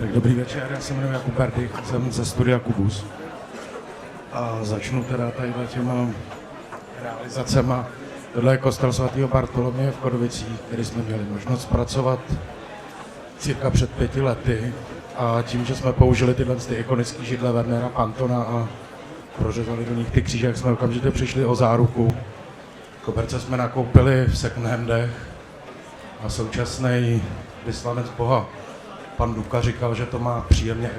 Tak dobrý večer, já se jmenuji Jakub Berdych, jsem ze studia Kubus. A začnu teda tady těma realizacema. Tohle je kostel svatého Bartoloměje v Kodovicích, který jsme měli možnost pracovat cirka před 5 lety. A tím, že jsme použili tyhle ikonické židle Wernera Pantona a prořezali do nich ty kříže, jak jsme okamžitě přišli o záruku. Koberce jsme nakoupili v second-handech a současný vyslanec Boha pan Duka říkal, že to má příjemně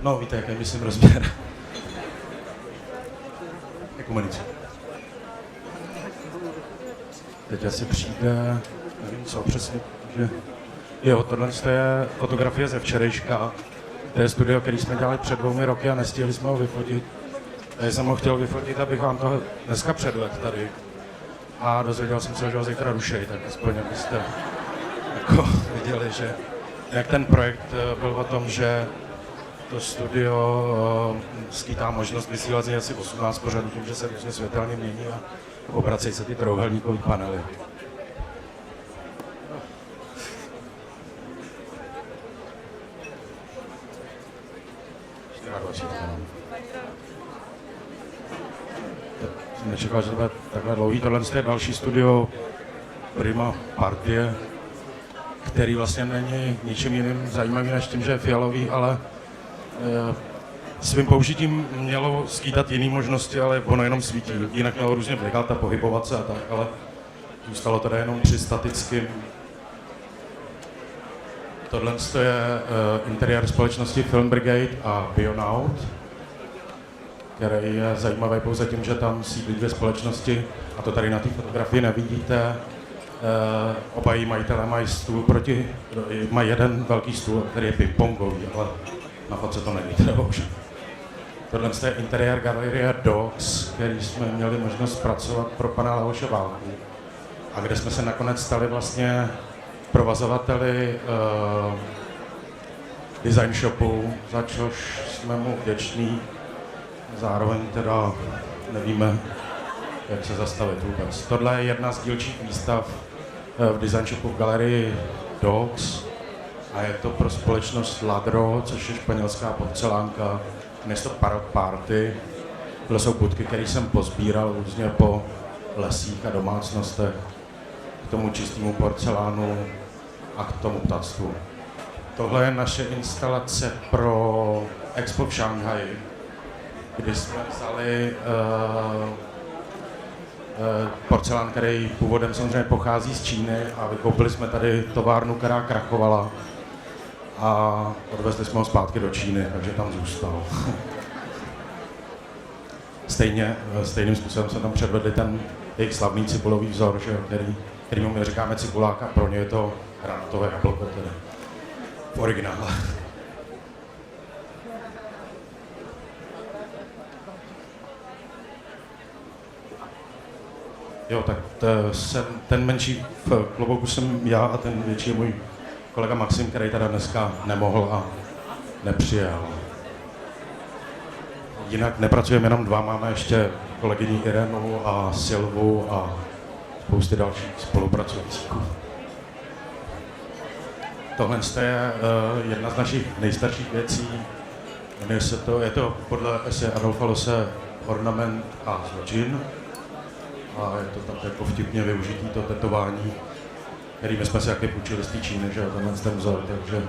no víte, jaký myslím rozměr. Ekumenický. Teď asi přijde, nevím co přesně, že jo, tohle je fotografie ze včerejška. To je studio, který jsme dělali před 2 roky a nestihli jsme ho vyfotit. Já jsem ho chtěl vyfotit, abych vám to dneska předvedl tady. A dozvěděl jsem se, že ho zítra rušej, tak aspoň abyste jako viděli, že jak ten projekt byl o tom, že to studio skýtá možnost vysílat z něj asi 18 pořadů, tím, že se různě světelně mění a obracejí se ty trouhelníkové panely. Jsem nečekal, že to bude takhle dlouhý. Tohle je další studio Prima Partie, který vlastně není ničím jiným zajímavý než tím, že je fialový, ale svým použitím mělo skýtat jiné možnosti, ale ono jenom svítí. Jinak mělo různě blikat a pohybovat se a tak, ale zůstalo teda jenom při statickým. Tohle je interiér společnosti Film Brigade a Bionaut, který je zajímavý pouze tím, že tam sídlí 2 společnosti, a to tady na té fotografii nevidíte. Oba její majitelé mají jeden velký stůl, který je ping-pongový, ale na fotce to není teda bohužel. Tohle je interiér galerie Dogs, který jsme měli možnost zpracovat pro pana Leoše Válku a kde jsme se nakonec stali vlastně provozovateli design shopu, za což jsme mu vděční. Zároveň teda nevíme, jak se zastavit vůbec. Tohle je jedna z dílčích výstav v design shopu v galerii Dogs a je to pro společnost Ladro, což je španělská porcelánka, město Party. Tohle jsou budky, které jsem pozbíral různě po lesích a domácnostech k tomu čistému porcelánu a k tomu ptactvu. Tohle je naše instalace pro Expo v Šanghaji, kdy jsme vzali porcelán, který původem samozřejmě pochází z Číny a vykoupili jsme tady továrnu, která krachovala a odvezli jsme ho zpátky do Číny, takže tam zůstal. Stejným způsobem jsme tam předvedli ten jejich slavný cibulový vzor, že, kterýmu my říkáme cibulák a pro ně je to granatové jablko, tedy v originále. Jo, tak ten menší v klobouku jsem já a ten větší je můj kolega Maxim, který teda dneska nemohl a nepřijel. Jinak nepracujeme jenom 2, máme ještě kolegyni Irenu a Silvu a spousty dalších spolupracujících. Tohle je jedna z našich nejstarších věcí. Je to podle eseje Adolfa Losse Ornament a zločin. A je to tak jako vtipně využitý to tetování, který my jsme si taky půjčili z té Číny, že tenhle ten vzor, takže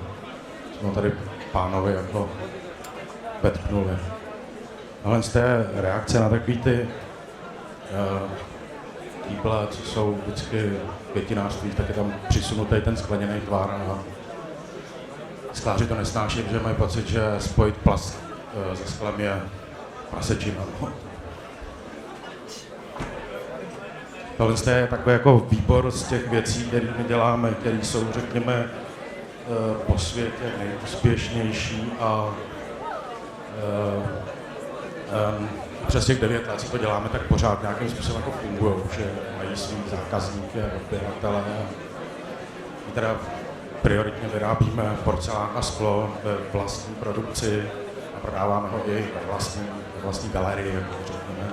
jsme tady pánovi jako vetknuli. Tohle je reakce na takový ty kýble, co jsou vždycky v květinářství, tak je tam přisunutý ten skleněný tvár a skláři to nesnáší, protože mají pocit, že spojit plast se sklem je prasečina. Tohle je takový jako výbor z těch věcí, které my děláme, které jsou, řekněme, po světě nejúspěšnější a přes těch 9 let, co to děláme, tak pořád nějakým způsobem jako fungují, že mají svý zákazníky a odběratele. My teda prioritně vyrábíme porcelán a sklo ve vlastní produkci a prodáváme ho i ve vlastní galerii, jako řekněme.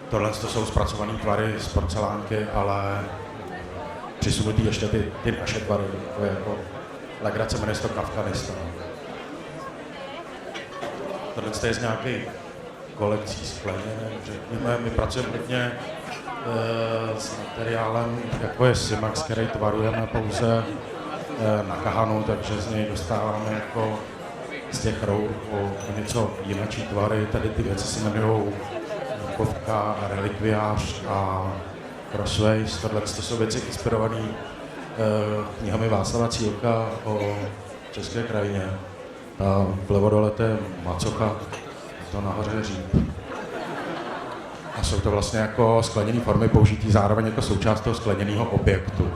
Tohle to jsou zpracované tvary z porcelánky, ale přisunutý ještě ty naše tvary, to je jako legrace, jmenuje se to Kafkanista. Tohle je z nějakých kolekcí skleněné, řekněme, my pracujeme hodně s materiálem, jako je Simax, který tvarujeme pouze na kahanu, takže z něj dostáváme jako z těch rour o něco jinačí tvary. Tady ty věci se jmenují Kovka, Relikviář a Crossways. Tohle jsou věci inspirované knihami Václava Cílka o české krajině. A vlevo dole to je Macocha, to nahoře je Říp. A jsou to vlastně jako skleněné formy použitý zároveň jako součást toho skleněného objektu.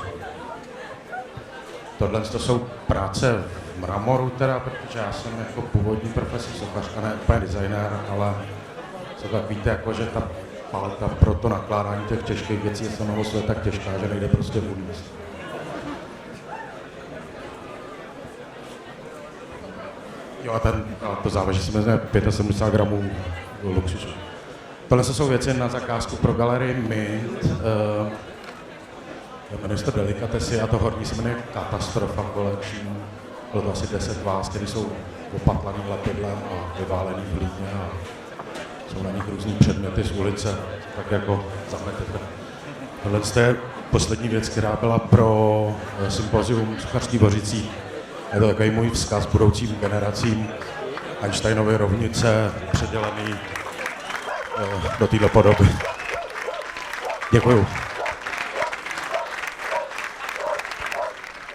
Tohle to jsou práce v mramoru teda, protože já jsem jako původní profesor sochař a ne úplně designér, ale co tak víte, jako, že ta paleta pro to nakládání těch těžkých věcí je samého světa tak těžká, že nejde prostě vůbec. Jo a to závaží si mezi 75 gramů luxusu. Tohle jsou věci na zakázku pro galerii Mint. Jmenuje se to Delikatesy a to horní se jmenuje Katastrofa Collection. Bylo to asi 10 vás, které jsou opatlaný lepidlem a vyválený v hlíně a jsou na nich různý předměty z ulice, tak jako zametete. Tohle je poslední věc, která byla pro sympozium Sochařských Bořicích. Je to takový můj vzkaz budoucím generacím Einsteinovy rovnice předělený do této podoby. Děkuju.